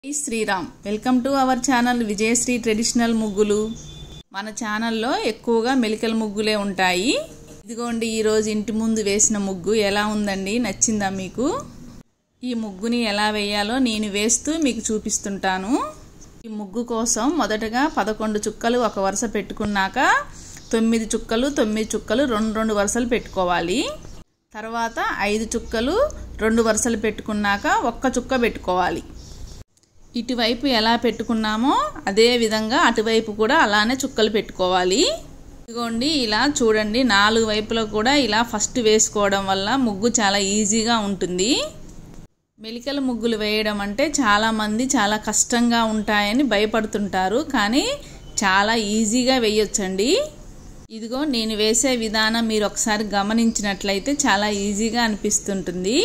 జై Shriram welcome to our channel Vijayashree traditional ముగ్గులు। మన ఛానల్లో ఎక్కువగా మెలికల ముగ్గులే ఉంటాయి। ఇదిగోండి ఈ రోజు ఇంటి ముందు వేసిన ముగ్గు ఎలా ఉందండి, నచ్చిందా మీకు? ఈ ముగ్గుని ఎలా వేయాలో నేను వేస్తూ మీకు చూపిస్తుంటాను। ఈ ముగ్గు కోసం మొదటగా 11 చుక్కలు ఒక వరుస పెట్టుకున్నాక 9 చుక్కలు 9 చుక్కలు రెండు వరుసలు పెట్టుకోవాలి। తర్వాత 5 చుక్కలు 2 వరుసలు పెట్టుకున్నాక ఒక్క చుక్క పెట్టుకోవాలి। ఇటువైపు ఎలా పెట్టుకున్నామో అదే విధంగా అటువైపు కూడా అలానే చుక్కలు పెట్టుకోవాలి। ఇదిగోండి ఇలా చూడండి, 4 వైపులో కూడా ఇలా ఫస్ట్ వేసుకోవడం వల్ల ముగ్గు చాలా ఈజీగా ఉంటుంది। మెలికల ముగ్గులు వేయడం అంటే చాలామంది చాలా కష్టంగా ఉంటాయని భయపడుతుంటారు, కానీ చాలా ఈజీగా వేయొచ్చండి। ఇదిగో నేను వేసే విధానం మీరు ఒకసారి గమనించినట్లయితే చాలా ఈజీగా అనిపిస్తుంటుంది।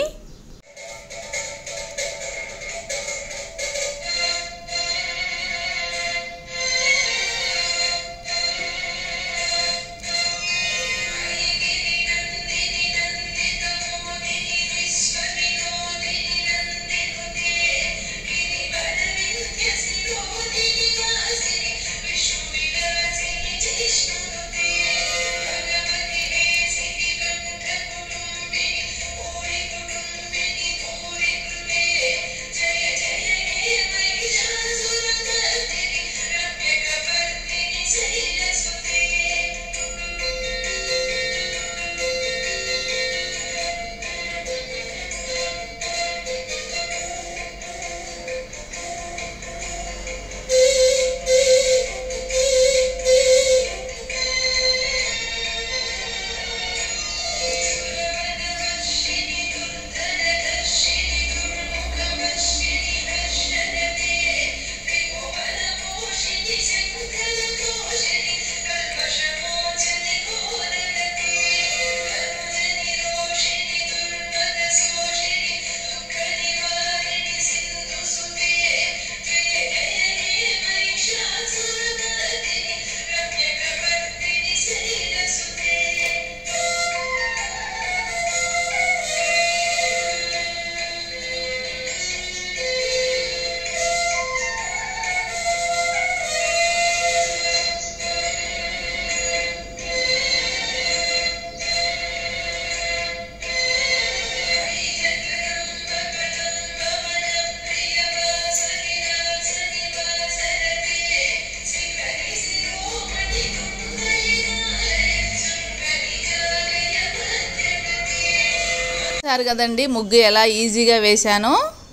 చూసారు కదండి ముగ్గు ఎలా ఈజీగా వేశానో।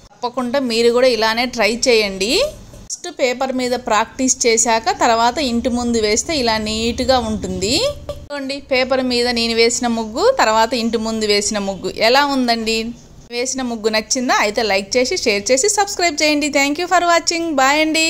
తప్పకుండా మీరు కూడా ఇలానే ట్రై చేయండి। ఫస్ట్ పేపర్ మీద ప్రాక్టీస్ చేశాక తర్వాత ఇంటి ముందు వేస్తే ఇలా నీట్గా ఉంటుంది। చూడండి పేపర్ మీద నేను వేసిన ముగ్గు, తర్వాత ఇంటి ముందు వేసిన ముగ్గు ఎలా ఉందండి? వేసిన ముగ్గు నచ్చిందా? అయితే లైక్ చేసి షేర్ చేసి సబ్స్క్రైబ్ చేయండి। Thank you for watching, bye అండి।